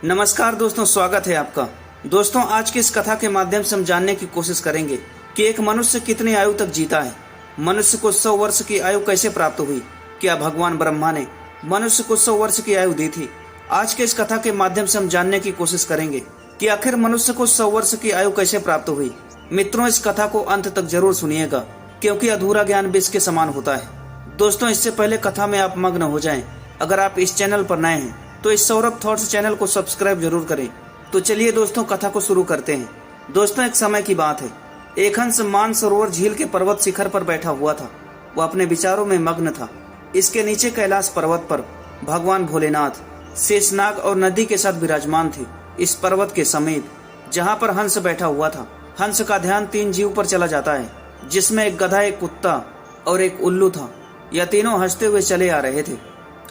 नमस्कार दोस्तों, स्वागत है आपका। दोस्तों, आज की इस कथा के माध्यम से हम जानने की कोशिश करेंगे कि एक मनुष्य कितनी आयु तक जीता है। मनुष्य को 100 वर्ष की आयु कैसे प्राप्त हुई? क्या भगवान ब्रह्मा ने मनुष्य को 100 वर्ष की आयु दी थी? आज के इस कथा के माध्यम से हम जानने की कोशिश करेंगे कि आखिर मनुष्य को 100 वर्ष की आयु कैसे प्राप्त हुई। मित्रों, इस कथा को अंत तक जरूर सुनिएगा, क्योंकि अधूरा ज्ञान विष के समान होता है। दोस्तों, इससे पहले कथा में आप मग्न हो जाएं, अगर आप इस चैनल पर नए हैं तो इस सौरभ थॉट्स चैनल को सब्सक्राइब जरूर करें। तो चलिए दोस्तों, कथा को शुरू करते हैं। दोस्तों, एक समय की बात है। एक हंस मानसरोवर झील के पर्वत शिखर पर बैठा हुआ था। वह अपने विचारों में मग्न था। इसके नीचे कैलाश पर्वत पर भगवान भोलेनाथ शेषनाग और नदी के साथ विराजमान थे। इस पर्वत के समीप जहाँ पर हंस बैठा हुआ था, हंस का ध्यान 3 जीव पर चला जाता है, जिसमें एक गधा, एक कुत्ता और एक उल्लू था। यह तीनों हंसते हुए चले आ रहे थे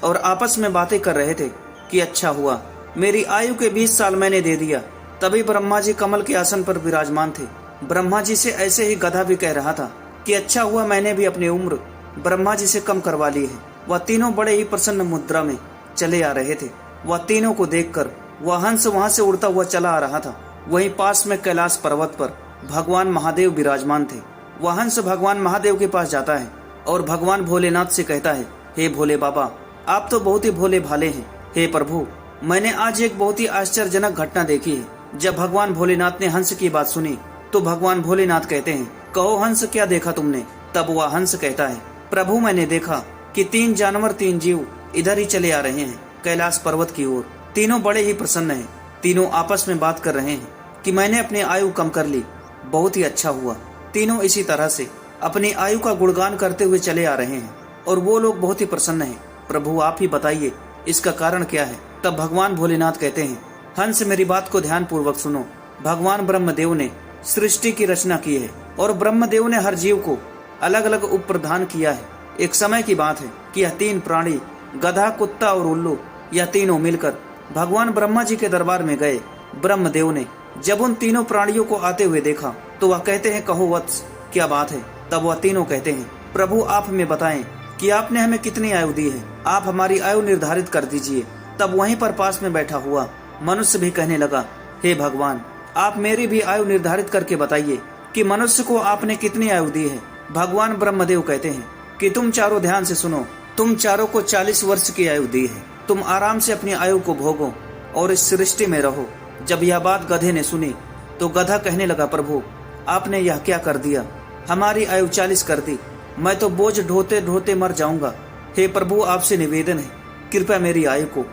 और आपस में बातें कर रहे थे कि अच्छा हुआ मेरी आयु के 20 साल मैंने दे दिया। तभी ब्रह्मा जी कमल के आसन पर विराजमान थे। ब्रह्मा जी से ऐसे ही गधा भी कह रहा था कि अच्छा हुआ मैंने भी अपनी उम्र ब्रह्मा जी से कम करवा ली है। वह तीनों बड़े ही प्रसन्न मुद्रा में चले आ रहे थे। वह तीनों को देखकर वह हंस वहां से उड़ता हुआ चला आ रहा था। वहीं पास में कैलाश पर्वत पर भगवान महादेव विराजमान थे। वह हंस भगवान महादेव के पास जाता है और भगवान भोलेनाथ से कहता है, हे भोले बाबा, आप तो बहुत ही भोले भाले हैं। हे प्रभु, मैंने आज एक बहुत ही आश्चर्यजनक घटना देखी है। जब भगवान भोलेनाथ ने हंस की बात सुनी तो भगवान भोलेनाथ कहते हैं, कहो हंस, क्या देखा तुमने? तब वह हंस कहता है, प्रभु, मैंने देखा कि 3 जानवर 3 जीव इधर ही चले आ रहे हैं कैलाश पर्वत की ओर। तीनों बड़े ही प्रसन्न हैं। तीनों आपस में बात कर रहे हैं कि मैंने अपनी आयु कम कर ली, बहुत ही अच्छा हुआ। तीनों इसी तरह से अपनी आयु का गुणगान करते हुए चले आ रहे हैं और वो लोग बहुत ही प्रसन्न हैं। प्रभु, आप ही बताइए इसका कारण क्या है? तब भगवान भोलेनाथ कहते हैं, हंस, मेरी बात को ध्यान पूर्वक सुनो। भगवान ब्रह्मदेव ने सृष्टि की रचना की है और ब्रह्मदेव ने हर जीव को अलग अलग उप प्रदान किया है। एक समय की बात है कि यह 3 प्राणी, गधा, कुत्ता और उल्लू, यह तीनों मिलकर भगवान ब्रह्मा जी के दरबार में गए। ब्रह्मदेव ने जब उन तीनों प्राणियों को आते हुए देखा तो वह कहते हैं, कहो वत्स, क्या बात है? तब वह तीनों कहते हैं, प्रभु, आप हमें बताएं कि आपने हमें कितनी आयु दी है। आप हमारी आयु निर्धारित कर दीजिए। तब वहीं पर पास में बैठा हुआ मनुष्य भी कहने लगा, हे भगवान, आप मेरी भी आयु निर्धारित करके बताइए कि मनुष्य को आपने कितनी आयु दी है। भगवान ब्रह्मदेव कहते हैं कि तुम चारों ध्यान से सुनो। तुम चारों को 40 वर्ष की आयु दी है। तुम आराम से अपनी आयु को भोगो और इस सृष्टि में रहो। जब यह बात गधे ने सुनी तो गधा कहने लगा, प्रभु, आपने यह क्या कर दिया? हमारी आयु 40 कर दी। मैं तो बोझ ढोते ढोते मर जाऊंगा। हे प्रभु, आपसे निवेदन है, कृपया मेरी आयु को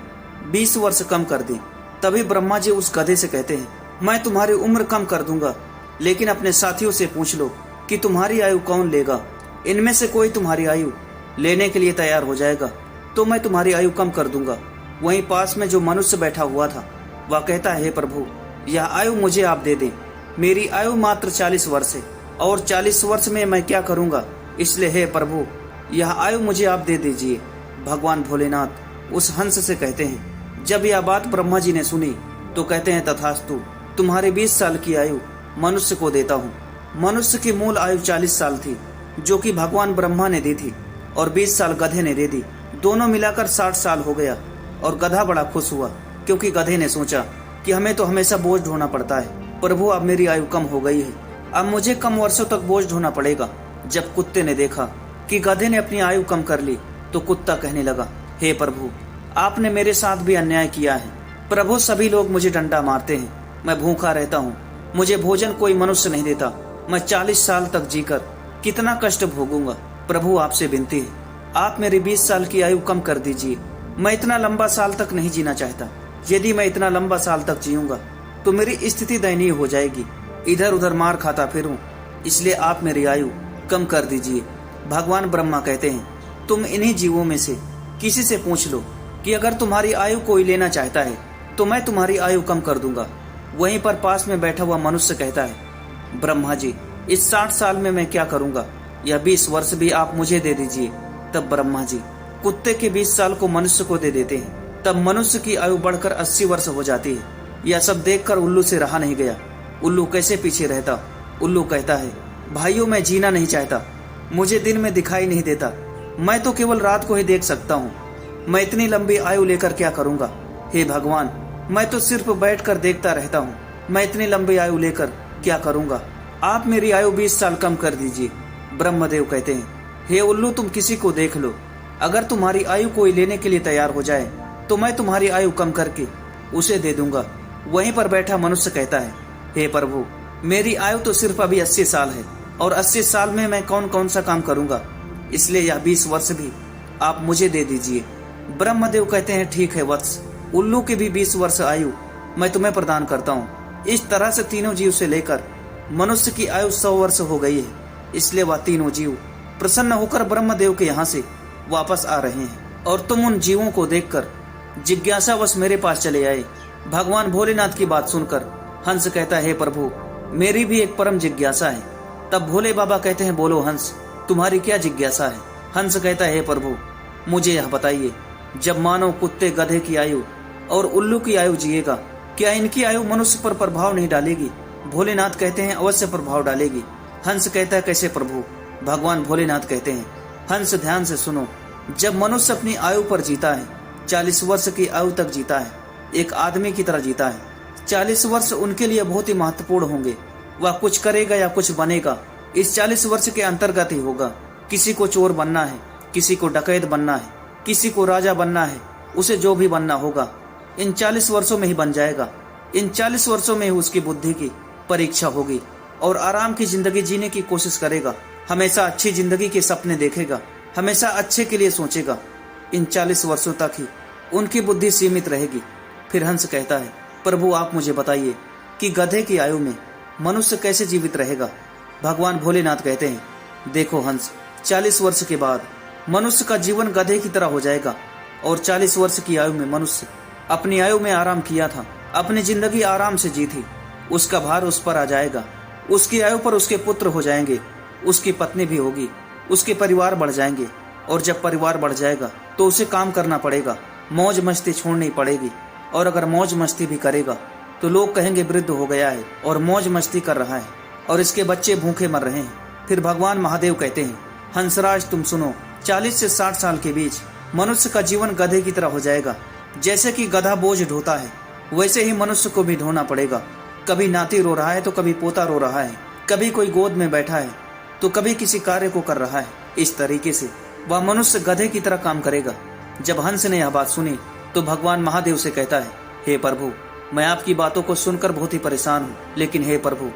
20 वर्ष कम कर दें। तभी ब्रह्मा जी उस गधे से कहते हैं, मैं तुम्हारी उम्र कम कर दूंगा, लेकिन अपने साथियों से पूछ लो कि तुम्हारी आयु कौन लेगा। इनमें से कोई तुम्हारी आयु लेने के लिए तैयार हो जाएगा तो मैं तुम्हारी आयु कम कर दूंगा। वहीं पास में जो मनुष्य बैठा हुआ था वह कहता है, हे प्रभु, यह आयु मुझे आप दे दें। मेरी आयु मात्र 40 वर्ष है और 40 वर्ष में मैं क्या करूंगा, इसलिए हे प्रभु, यह आयु मुझे आप दे दीजिए। भगवान भोलेनाथ उस हंस से कहते हैं। जब यह बात ब्रह्मा जी ने सुनी तो कहते हैं, तथास्तु, तुम्हारी 20 साल की आयु मनुष्य को देता हूँ। मनुष्य की मूल आयु 40 साल थी, जो कि भगवान ब्रह्मा ने दी थी, और 20 साल गधे ने दे दी। दोनों मिलाकर 60 साल हो गया। और गधा बड़ा खुश हुआ, क्योंकि गधे ने सोचा कि हमें तो हमेशा बोझ ढोना पड़ता है। प्रभु, अब मेरी आयु कम हो गई है, अब मुझे कम वर्षों तक बोझ ढोना पड़ेगा। जब कुत्ते ने देखा कि गधे ने अपनी आयु कम कर ली तो कुत्ता कहने लगा, हे प्रभु, आपने मेरे साथ भी अन्याय किया है। प्रभु, सभी लोग मुझे डंडा मारते हैं, मैं भूखा रहता हूँ, मुझे भोजन कोई मनुष्य नहीं देता। मैं 40 साल तक जीकर कितना कष्ट भोगूंगा। प्रभु, आपसे विनती है, आप मेरी 20 साल की आयु कम कर दीजिए। मैं इतना लंबा साल तक नहीं जीना चाहता। यदि मैं इतना लंबा साल तक जीऊंगा तो मेरी स्थिति दयनीय हो जाएगी, इधर उधर मार खाता फिरूं। इसलिए आप मेरी आयु कम कर दीजिए। भगवान ब्रह्मा कहते हैं, तुम इन्हीं जीवों में से किसी से पूछ लो कि अगर तुम्हारी आयु कोई लेना चाहता है तो मैं तुम्हारी आयु कम कर दूंगा। वहीं पर पास में बैठा हुआ मनुष्य कहता है, ब्रह्मा जी, इस 60 साल में मैं क्या करूंगा? यह 20 वर्ष भी आप मुझे दे दीजिए। तब ब्रह्मा जी कुत्ते के 20 साल को मनुष्य को दे देते हैं। तब मनुष्य की आयु बढ़कर 80 वर्ष हो जाती है। यह सब देखकर उल्लू से रहा नहीं गया। उल्लू कैसे पीछे रहता। उल्लू कहता है, भाइयों, मैं जीना नहीं चाहता। मुझे दिन में दिखाई नहीं देता, मैं तो केवल रात को ही देख सकता हूँ। मैं इतनी लंबी आयु लेकर क्या करूंगा? हे भगवान, मैं तो सिर्फ बैठकर देखता रहता हूँ। मैं इतनी लंबी आयु लेकर क्या करूँगा? आप मेरी आयु 20 साल कम कर दीजिए। ब्रह्मदेव कहते हैं, हे उल्लू, तुम किसी को देख लो। अगर तुम्हारी आयु कोई लेने के लिए तैयार हो जाए तो मैं तुम्हारी आयु कम करके उसे दे दूंगा। वहीं पर बैठा मनुष्य कहता है, हे प्रभु, मेरी आयु तो सिर्फ अभी 80 साल है और 80 साल में मैं कौन कौन सा काम करूंगा, इसलिए यह 20 वर्ष भी आप मुझे दे दीजिए। ब्रह्मदेव कहते हैं, ठीक है वत्स, उल्लू की भी 20 वर्ष आयु मैं तुम्हें प्रदान करता हूँ। इस तरह से तीनों जीव से लेकर मनुष्य की आयु 100 वर्ष हो गई है। इसलिए वह तीनों जीव प्रसन्न होकर ब्रह्मदेव के यहाँ से वापस आ रहे हैं और तुम उन जीवों को देखकर जिज्ञासावश मेरे पास चले आए। भगवान भोलेनाथ की बात सुनकर हंस कहता है, हे प्रभु, मेरी भी एक परम जिज्ञासा है। तब भोले बाबा कहते हैं, बोलो हंस, तुम्हारी क्या जिज्ञासा है? हंस कहता है, हे प्रभु, मुझे यह बताइए, जब मानव, कुत्ते, गधे की आयु और उल्लू की आयु जिएगा, क्या इनकी आयु मनुष्य पर प्रभाव नहीं डालेगी? भोलेनाथ कहते हैं, अवश्य प्रभाव डालेगी। हंस कहता है, कैसे प्रभु? भगवान भोलेनाथ कहते हैं, हंस, ध्यान से सुनो। जब मनुष्य अपनी आयु पर जीता है, 40 वर्ष की आयु तक जीता है, एक आदमी की तरह जीता है। 40 वर्ष उनके लिए बहुत ही महत्वपूर्ण होंगे। वह कुछ करेगा या कुछ बनेगा, इस 40 वर्ष के अंतर्गत ही होगा। किसी को चोर बनना है, किसी को डकैत बनना है, किसी को राजा बनना है, उसे जो भी बनना होगा इन 40 वर्षों में ही बन जाएगा। इन 40 वर्षों में ही उसकी बुद्धि की परीक्षा होगी और आराम की जिंदगी जीने की कोशिश करेगा। हमेशा अच्छी जिंदगी के सपने देखेगा, हमेशा अच्छे के लिए सोचेगा। इन 40 वर्षों तक ही उनकी बुद्धि सीमित रहेगी। फिर हंस कहता है, प्रभु आप मुझे बताइए कि गधे की आयु में मनुष्य कैसे जीवित रहेगा? भगवान भोलेनाथ कहते हैं, देखो हंस, 40 वर्ष के बाद मनुष्य का जीवन गधे की तरह हो जाएगा और 40 वर्ष की आयु में मनुष्य अपनी आयु में आराम किया था, अपनी जिंदगी आराम से जी थी, उसका भार उस पर आ जाएगा। उसकी आयु पर उसके पुत्र हो जाएंगे, उसकी पत्नी भी होगी, उसके परिवार बढ़ जाएंगे और जब परिवार बढ़ जाएगा तो उसे काम करना पड़ेगा, मौज मस्ती छोड़नी पड़ेगी। और अगर मौज मस्ती भी करेगा तो लोग कहेंगे वृद्ध हो गया है और मौज मस्ती कर रहा है और इसके बच्चे भूखे मर रहे हैं। फिर भगवान महादेव कहते हैं, हंसराज तुम सुनो, 40 से 60 साल के बीच मनुष्य का जीवन गधे की तरह हो जाएगा। जैसे कि गधा बोझ ढोता है, वैसे ही मनुष्य को भी ढोना पड़ेगा। कभी नाती रो रहा है तो कभी पोता रो रहा है, कभी कोई गोद में बैठा है तो कभी किसी कार्य को कर रहा है। इस तरीके से वह मनुष्य गधे की तरह काम करेगा। जब हंस ने यह बात सुनी तो भगवान महादेव से कहता है, हे प्रभु, मैं आपकी बातों को सुनकर बहुत ही परेशान हूँ, लेकिन हे प्रभु,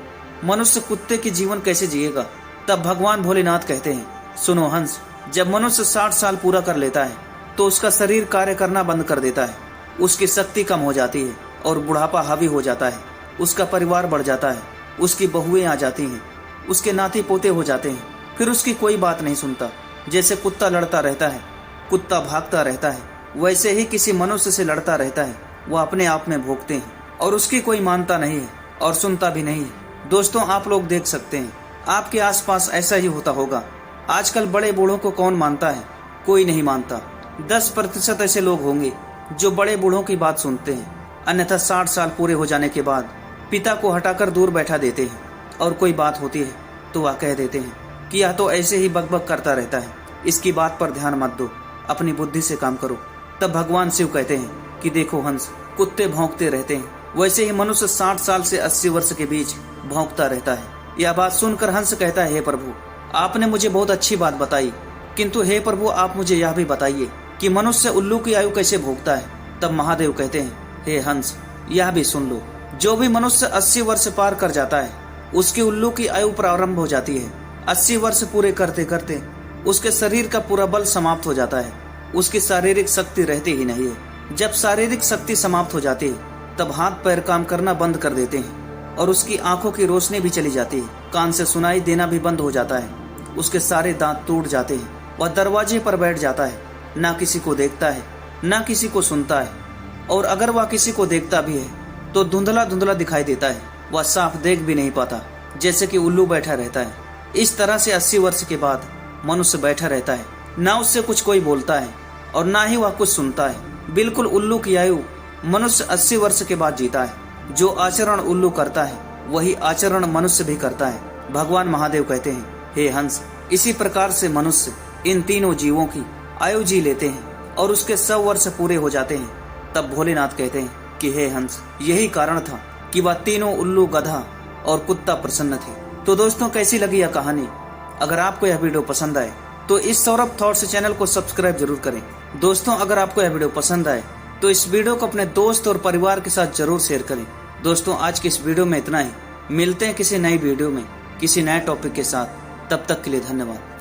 मनुष्य कुत्ते की जीवन कैसे जिएगा? तब भगवान भोलेनाथ कहते हैं, सुनो हंस, जब मनुष्य 60 साल पूरा कर लेता है तो उसका शरीर कार्य करना बंद कर देता है, उसकी शक्ति कम हो जाती है और बुढ़ापा हावी हो जाता है। उसका परिवार बढ़ जाता है, उसकी बहुएं आ जाती हैं, उसके नाती पोते हो जाते हैं। फिर उसकी कोई बात नहीं सुनता। जैसे कुत्ता लड़ता रहता है, कुत्ता भागता रहता है, वैसे ही किसी मनुष्य से लड़ता रहता है। वह अपने आप में भोगते हैं और उसकी कोई मानता नहीं है और सुनता भी नहीं है। दोस्तों, आप लोग देख सकते हैं, आपके आसपास ऐसा ही होता होगा। आजकल बड़े बूढ़ों को कौन मानता है? कोई नहीं मानता। 10% ऐसे लोग होंगे जो बड़े बूढ़ों की बात सुनते हैं, अन्यथा 60 साल पूरे हो जाने के बाद पिता को हटाकर दूर बैठा देते हैं और कोई बात होती है तो वह कह देते हैं कि यह तो ऐसे ही बकबक करता रहता है, इसकी बात पर ध्यान मत दो, अपनी बुद्धि से काम करो। तब भगवान शिव कहते हैं कि देखो हंस, कुत्ते भौंकते रहते हैं, वैसे ही मनुष्य 60 साल से 80 वर्ष के बीच भौंकता रहता है। यह बात सुनकर हंस कहता है, हे प्रभु, आपने मुझे बहुत अच्छी बात बताई, किंतु हे प्रभु, आप मुझे यह भी बताइए कि मनुष्य उल्लू की आयु कैसे भोगता है? तब महादेव कहते हैं, हे हंस, यह भी सुन लो, जो भी मनुष्य 80 वर्ष पार कर जाता है उसकी उल्लू की आयु प्रारंभ हो जाती है। 80 वर्ष पूरे करते करते उसके शरीर का पूरा बल समाप्त हो जाता है, उसकी शारीरिक शक्ति रहती ही नहीं है। जब शारीरिक शक्ति समाप्त हो जाती है तब हाथ पैर काम करना बंद कर देते हैं और उसकी आंखों की रोशनी भी चली जाती है, कान से सुनाई देना भी बंद हो जाता है, उसके सारे दांत टूट जाते हैं, वह दरवाजे पर बैठ जाता है, ना किसी को देखता है ना किसी को सुनता है, और अगर वह किसी को देखता भी है तो धुंधला धुंधला दिखाई देता है, वह साफ देख भी नहीं पाता, जैसे कि उल्लू बैठा रहता है। इस तरह से 80 वर्ष के बाद मनुष्य बैठा रहता है, ना उससे कुछ कोई बोलता है और ना ही वह कुछ सुनता है। बिल्कुल उल्लू की आयु मनुष्य 80 वर्ष के बाद जीता है। जो आचरण उल्लू करता है वही आचरण मनुष्य भी करता है। भगवान महादेव कहते हैं, हे हंस, इसी प्रकार से मनुष्य इन तीनों जीवों की आयु जी लेते हैं और उसके 100 वर्ष पूरे हो जाते हैं। तब भोलेनाथ कहते हैं, कि हे हंस, यही कारण था कि वह तीनों उल्लू, गधा और कुत्ता प्रसन्न थे। तो दोस्तों, कैसी लगी यह कहानी? अगर आपको यह वीडियो पसंद आए तो इस सौरभ थॉट्स चैनल को सब्सक्राइब जरूर करें। दोस्तों, अगर आपको यह वीडियो पसंद आए तो इस वीडियो को अपने दोस्त और परिवार के साथ जरूर शेयर करें। दोस्तों, आज की इस वीडियो में इतना ही। मिलते हैं किसी नई वीडियो में किसी नए टॉपिक के साथ। तब तक के लिए धन्यवाद।